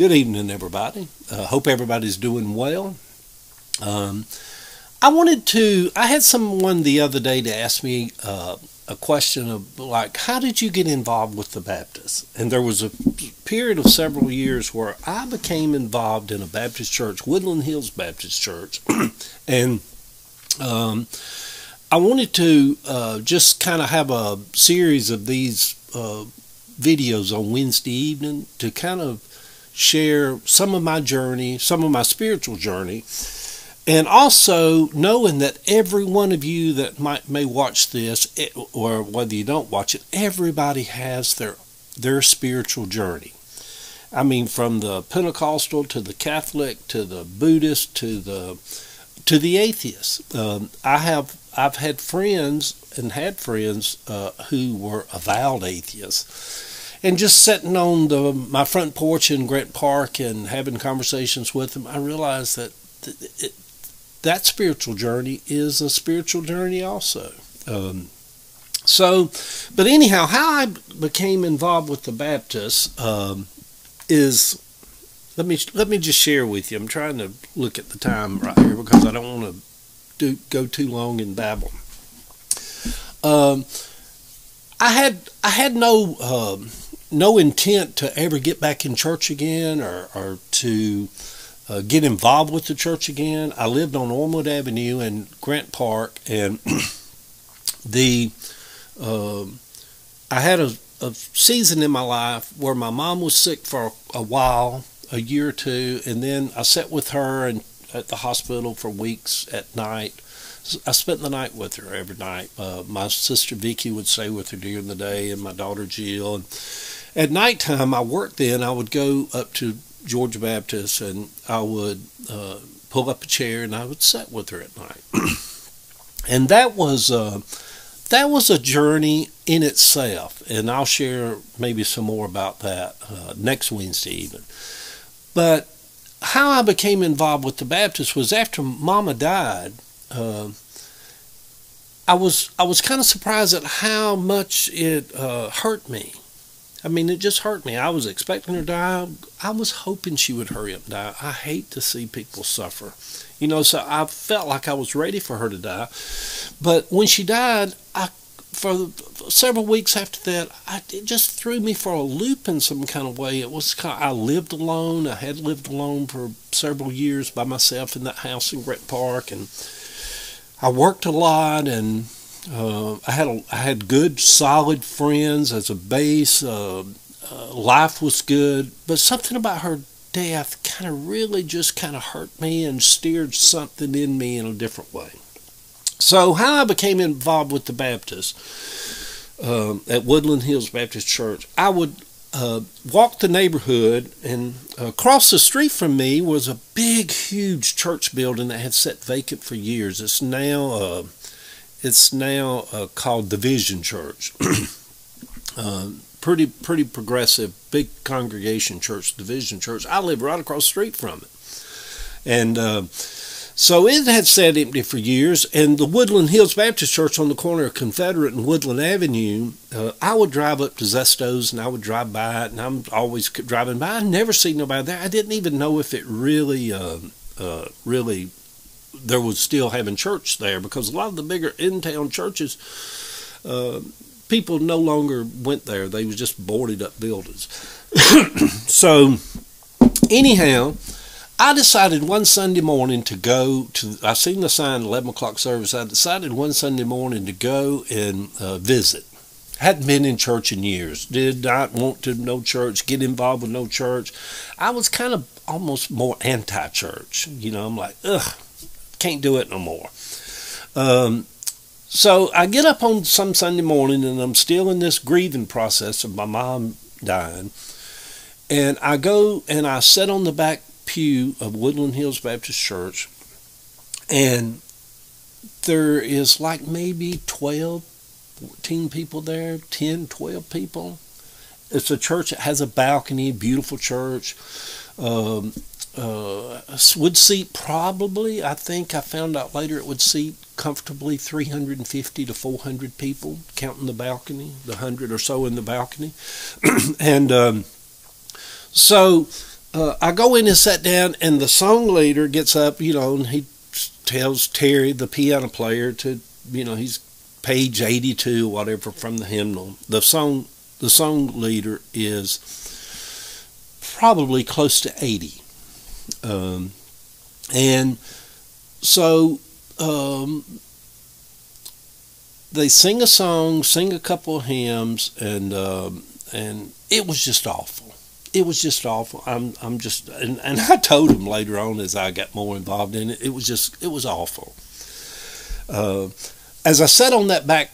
Good evening, everybody. Hope everybody's doing well. I had someone the other day to ask me a question of like, how did you get involved with the Baptists? And there was a period of several years where I became involved in a Baptist church, Woodland Hills Baptist Church, and I wanted to just kind of have a series of these videos on Wednesday evening to kind of share some of my journey, some of my spiritual journey, and also knowing that every one of you that may watch this, or whether you don't watch it, everybody has their spiritual journey. I mean, from the Pentecostal to the Catholic to the Buddhist to the atheist. I've had friends who were avowed atheists. And just sitting on my front porch in Grant Park and having conversations with them, I realized that that spiritual journey is a spiritual journey also. But anyhow, how I became involved with the Baptists is, let me just share with you. I'm trying to look at the time right here because I don't want to go too long and babble. I had no intent to ever get back in church again or to get involved with the church again. I lived on Ormwood Avenue in Grant Park, and I had a season in my life where my mom was sick for a while, a year or two, and then I sat with her at the hospital for weeks at night. I spent the night with her every night. My sister Vicky would stay with her during the day, and my daughter Jill. And at nighttime, I worked then. I would go up to Georgia Baptist, and I would pull up a chair, and I would sit with her at night. And that was a journey in itself, and I'll share maybe some more about that next Wednesday evening. But how I became involved with the Baptists was after Mama died. I was kind of surprised at how much it hurt me. I mean, it just hurt me. I was expecting her to die. I was hoping she would hurry up and die. I hate to see people suffer. So I felt like I was ready for her to die. But when she died, for several weeks after that, it just threw me for a loop in some kind of way. It was I lived alone. I had lived alone for several years by myself in that house in Grant Park, and I worked a lot, and I had good, solid friends as a base. Life was good, but something about her death kind of really just kind of hurt me and steered something in me in a different way. So how I became involved with the Baptists at Woodland Hills Baptist Church, I would walk the neighborhood, and across the street from me was a big, huge church building that had sat vacant for years. It's now called Division Church. Pretty progressive, big congregation church, Division Church. I live right across the street from it, and so it had sat empty for years. And the Woodland Hills Baptist Church on the corner of Confederate and Woodland Avenue, I would drive up to Zesto's and I would drive by it, and I'm always driving by. I never see nobody there. I didn't even know if it really there was still having church there, because a lot of the bigger in-town churches, people no longer went there. They was just boarded up buildings. So anyhow, I decided one Sunday morning to go to, I seen the sign 11 o'clock service. I decided one Sunday morning to go and visit. Hadn't been in church in years. Did not want to know church, get involved with no church. I was kind of almost more anti-church. I'm like, ugh, can't do it no more. So I get up on some Sunday morning, and I'm still in this grieving process of my mom dying. And I go and I sit on the back pew of Woodland Hills Baptist Church, and there is like maybe 12, 14 people there, 10, 12 people. It's a church that has a balcony, beautiful church. Would seat probably, I think I found out later, it would seat comfortably 350 to 400 people, counting the balcony, the 100 or so in the balcony. And so I go in and sit down, and the song leader gets up, and he tells Terry, the piano player, to, he's page 82 or whatever from the hymnal. The song leader is probably close to 80. And so they sing a song, sing a couple of hymns, and it was just awful. It was just awful. And I told him later on as I got more involved in it, it was awful. As I sat on that back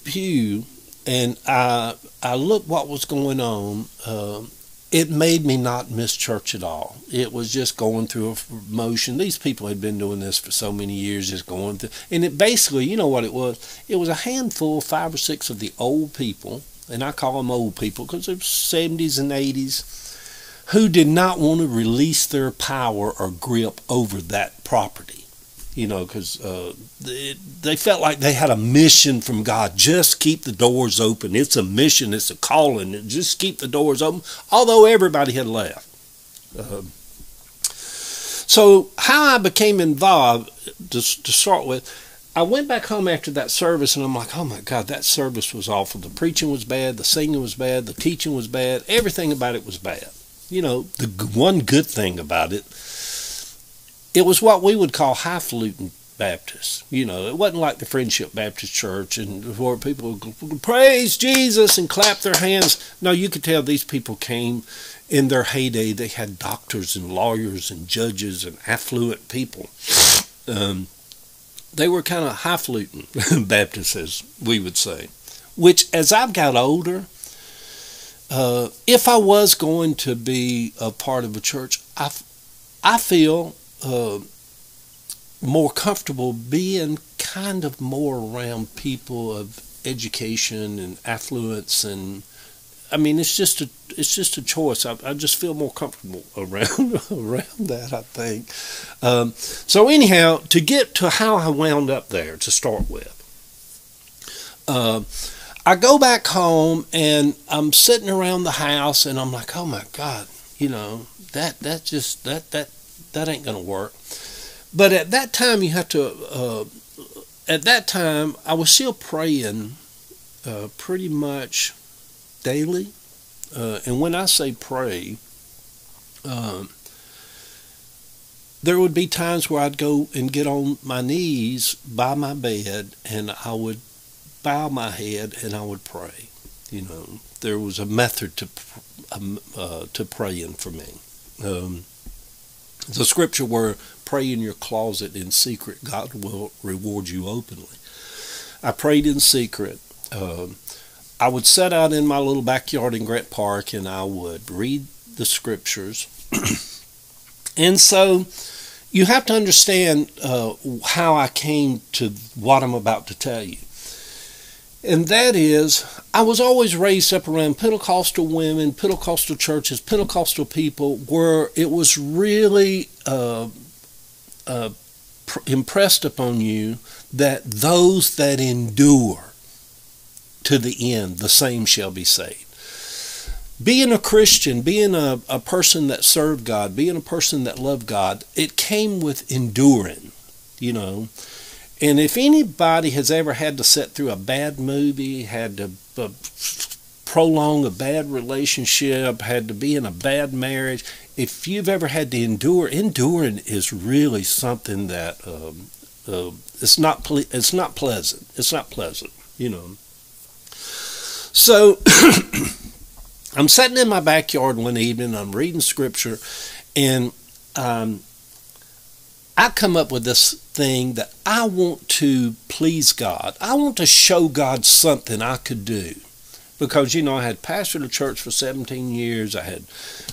pew and I looked what was going on, it made me not miss church at all. It was just going through a motion. These people had been doing this for so many years, just going through. And it basically, you know what it was? It was a handful, 5 or 6 of the old people, and I call them old people because they're 70s and 80s, who did not want to release their power or grip over that property. Because they felt like they had a mission from God. Just keep the doors open. It's a mission. It's a calling. Just keep the doors open, although everybody had left. So how I became involved, to start with, I went back home after that service, and I'm like, oh, my God, that service was awful. The preaching was bad. The singing was bad. The teaching was bad. Everything about it was bad. The one good thing about it, it was what we would call highfalutin Baptist. It wasn't like the Friendship Baptist Church and where people would praise Jesus and clap their hands. No, you could tell these people came in their heyday. They had doctors and lawyers and judges and affluent people. They were kind of highfalutin Baptists, as we would say. Which, as I've got older, if I was going to be a part of a church, I feel more comfortable being kind of more around people of education and affluence, and I mean it's just a choice. I just feel more comfortable around that, I think. So anyhow, to get to how I wound up there to start with, I go back home and I'm sitting around the house and I'm like, oh my God, that ain't gonna work. But at that time, you have to. At that time, I was still praying, pretty much daily. And when I say pray, there would be times where I'd go and get on my knees by my bed, and I would bow my head and I would pray. There was a method to praying for me. The scripture where pray in your closet in secret, God will reward you openly. I prayed in secret. I would sit out in my little backyard in Grant Park and I would read the scriptures. And so you have to understand how I came to what I'm about to tell you. And that is, I was always raised up around Pentecostal women, Pentecostal churches, Pentecostal people, where it was really impressed upon you that those that endure to the end, the same shall be saved. Being a Christian, being a person that served God, being a person that loved God, it came with enduring, And if anybody has ever had to sit through a bad movie, had to prolong a bad relationship, had to be in a bad marriage, if you've ever had to endure, enduring is really something that it's not pleasant. It's not pleasant, So I'm sitting in my backyard one evening, I'm reading scripture, and I come up with this thing that I want to please God. I want to show God something I could do. Because, I had pastored a church for 17 years. I had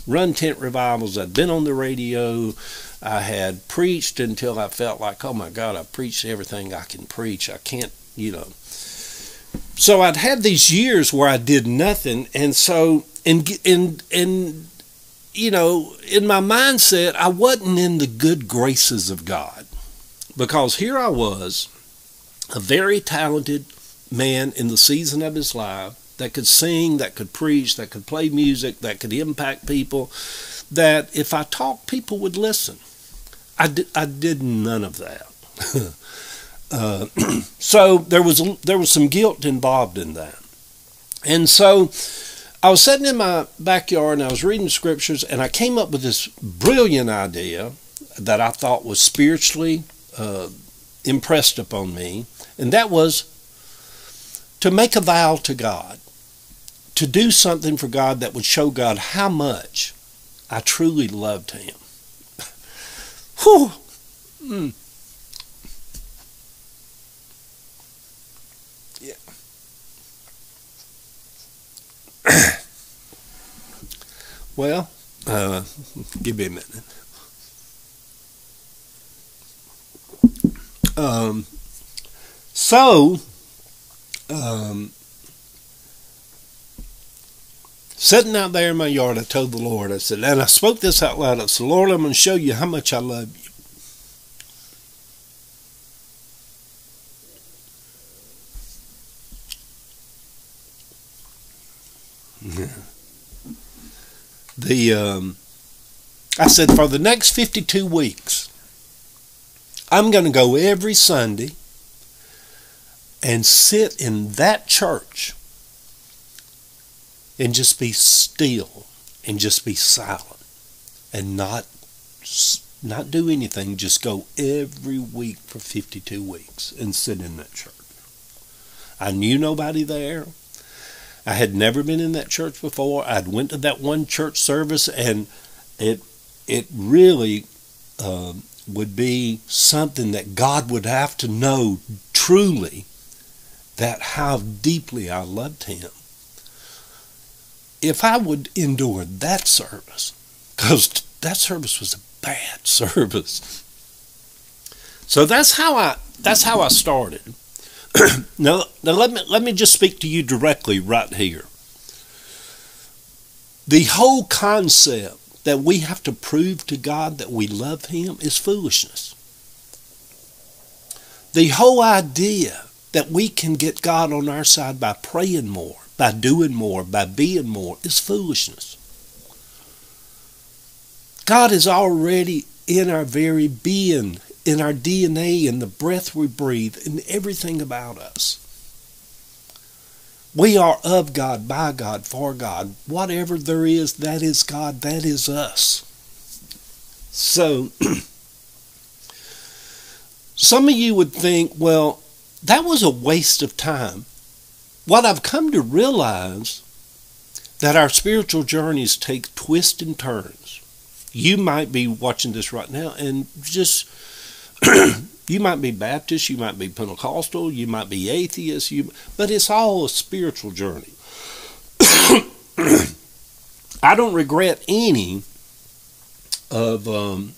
run tent revivals. I'd been on the radio. I had preached until I felt like, oh my God, I've preached everything I can preach. I can't, So I'd had these years where I did nothing. And so, in my mindset, I wasn't in the good graces of God. Because here I was, a very talented man in the season of his life, that could sing, that could preach, that could play music, that could impact people, that if I talked, people would listen. I did none of that. So there was some guilt involved in that. And so I was sitting in my backyard and I was reading scriptures, and I came up with this brilliant idea that I thought was spiritually impressed upon me, and that was to make a vow to God, to do something for God that would show God how much I truly loved Him. Whew. Yeah. Well, give me a minute. Sitting out there in my yard, I told the Lord, I said, and I spoke this out loud, I said, Lord, I'm going to show you how much I love you. I said, for the next 52 weeks, I'm going to go every Sunday and sit in that church and just be still and just be silent and not do anything. Just go every week for 52 weeks and sit in that church. I knew nobody there. I had never been in that church before. I'd went to that one church service, and it really would be something that God would have to know truly that how deeply I loved Him. If I would endure that service, because that service was a bad service. So that's how I started. Now let me just speak to you directly right here. The whole concept that we have to prove to God that we love Him is foolishness. The whole idea that we can get God on our side by praying more, by doing more, by being more, is foolishness. God is already in our very being, in our DNA, in the breath we breathe, in everything about us. We are of God, by God, for God. Whatever there is, that is God, that is us. So, some of you would think, well, that was a waste of time. What I've come to realize, that our spiritual journeys take twists and turns. You might be watching this right now and just, you might be Baptist, you might be Pentecostal, you might be atheist, but it's all a spiritual journey. I don't regret any of the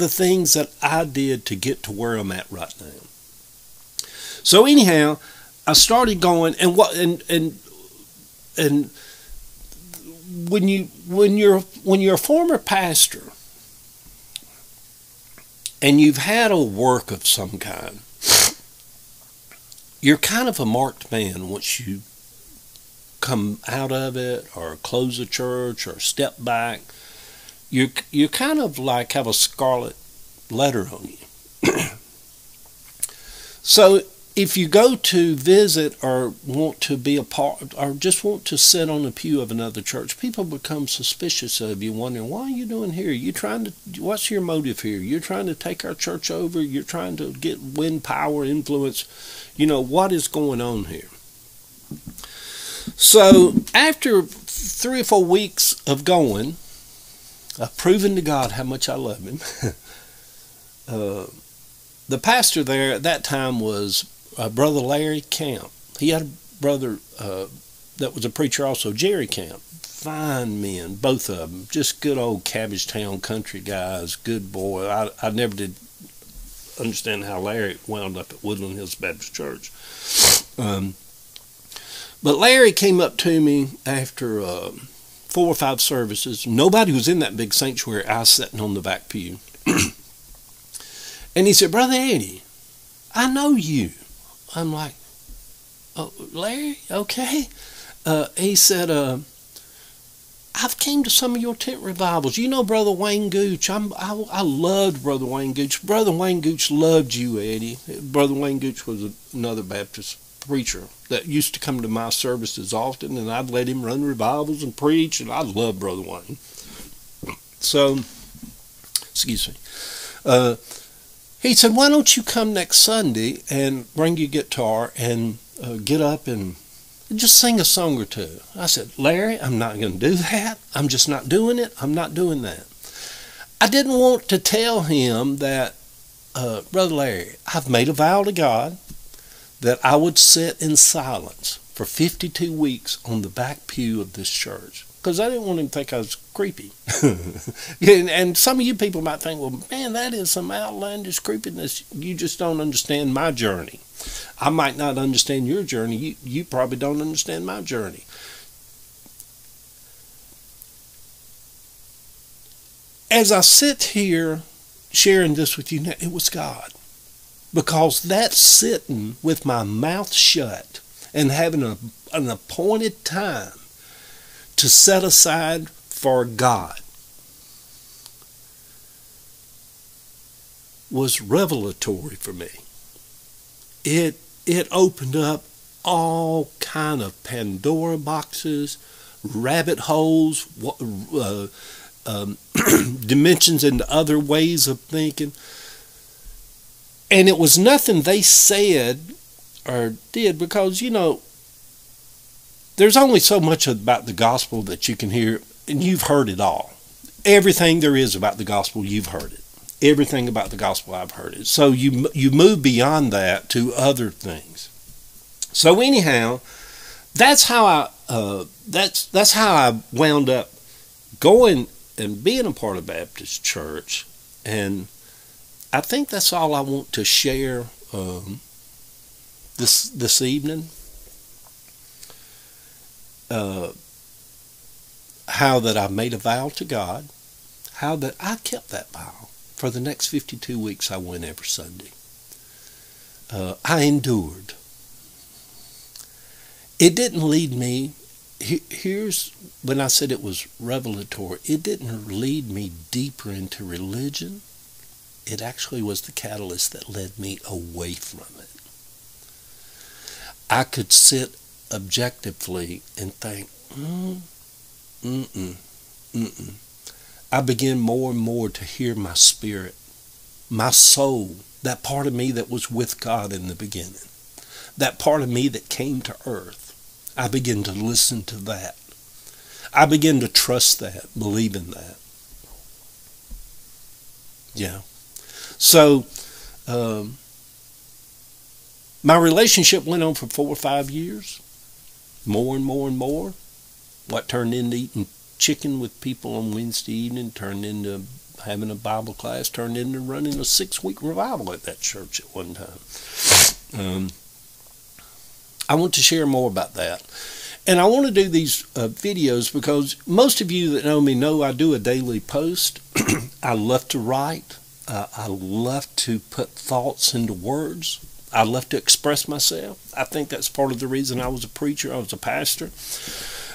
things that I did to get to where I'm at right now. So anyhow, I started going, and when you're a former pastor and you've had a work of some kind, you're kind of a marked man once you come out of it or close a church or step back. You kind of like have a scarlet letter on you. So if you go to visit or want to be a part or just want to sit on the pew of another church, people become suspicious of you, wondering, why are you doing here? What's your motive here? You're trying to take our church over? You're trying to win power, influence? What is going on here? So after 3 or 4 weeks of going, I've proven to God how much I love Him. The pastor there at that time was Brother Larry Camp. He had a brother that was a preacher also, Jerry Camp. Fine men, both of them. Just good old Cabbagetown country guys. Good boy. I never did understand how Larry wound up at Woodland Hills Baptist Church. But Larry came up to me after 4 or 5 services. Nobody was in that big sanctuary. I was sitting on the back pew. And he said, Brother Eddie, I know you. I'm like, oh, Larry, okay. He said, I've came to some of your tent revivals. You know Brother Wayne Gooch. I loved Brother Wayne Gooch. Brother Wayne Gooch loved you, Eddie. Brother Wayne Gooch was another Baptist preacher that used to come to my services often, and I'd let him run revivals and preach, and I loved Brother Wayne. So, excuse me. He said, why don't you come next Sunday and bring your guitar and get up and just sing a song or two. I said, Larry, I'm not going to do that. I'm just not doing it. I'm not doing that. I didn't want to tell him that, Brother Larry, I've made a vow to God that I would sit in silence for 52 weeks on the back pew of this church. Because I didn't want him to think I was creepy. And some of you people might think, well, man, that is some outlandish creepiness. You just don't understand my journey. I might not understand your journey. You probably don't understand my journey. As I sit here sharing this with you now, it was God. Because that sitting with my mouth shut and having an appointed time to set aside for God was revelatory for me. It opened up all kind of Pandora boxes, rabbit holes, dimensions into other ways of thinking. And it was nothing they said or did, because, you know, there's only so much about the gospel that you can hear, and you've heard it all. Everything there is about the gospel, you've heard it. Everything about the gospel, I've heard it. So you move beyond that to other things. So anyhow, that's how I wound up going and being a part of Baptist Church. And I think that's all I want to share this evening. How that I made a vow to God, how that I kept that vow. For the next 52 weeks, I went every Sunday. I endured. It didn't lead me, here's when I said it was revelatory, it didn't lead me deeper into religion. It actually was the catalyst that led me away from it. I could sit objectively and think, I began more and more to hear my spirit, my soul, that part of me that was with God in the beginning, that part of me that came to earth. I began to listen to that. I began to trust that, believe in that. Yeah. So, my relationship went on for 4 or 5 years, more and more and more. What turned into eating chicken with people on Wednesday evening, turned into having a Bible class, turned into running a 6-week revival at that church at one time. I want to share more about that. And I want to do these videos because most of you that know me know I do a daily post. I love to write. I love to put thoughts into words. I love to express myself. I think that's part of the reason I was a preacher. I was a pastor.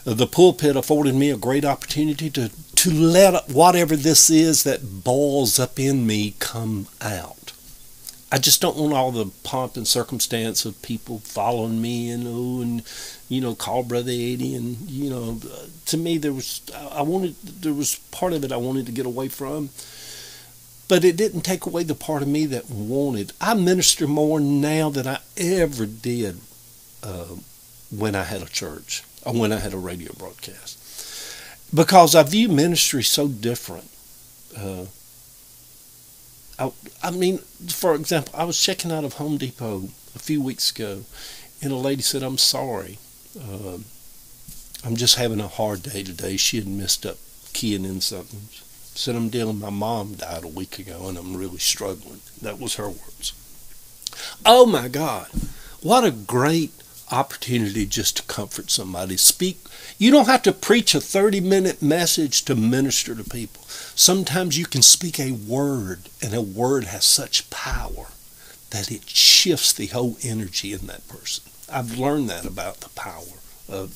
The pulpit afforded me a great opportunity to let whatever this is that boils up in me come out. I just don't want all the pomp and circumstance of people following me and call Brother Eddie, and to me there was part of it I wanted to get away from, but it didn't take away the part of me that wanted. I minister more now than I ever did when I had a church. Or when I had a radio broadcast, because I view ministry so different. I mean, for example, I was checking out of Home Depot a few weeks ago, and a lady said, "I'm sorry, I'm just having a hard day today." She had messed up keying in something. Said, "My mom died a week ago, and I'm really struggling." That was her words. Oh my God, what a great opportunity just to comfort somebody. Speak. You don't have to preach a 30-minute message to minister to people. Sometimes you can speak a word, and a word has such power that it shifts the whole energy in that person. I've learned that about the power of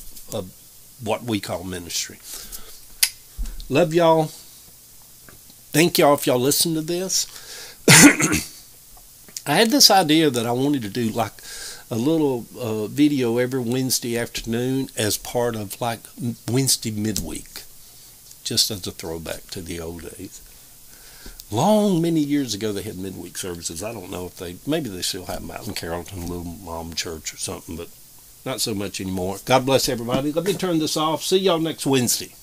what we call ministry. Love y'all. Thank y'all if y'all listen to this. I had this idea that I wanted to do like a little video every Wednesday afternoon as part of like Wednesday midweek, just as a throwback to the old days. Many years ago, they had midweek services. I don't know if maybe they still have them out in Carrollton, Little Mom Church or something, but not so much anymore. God bless everybody. Let me turn this off. See y'all next Wednesday.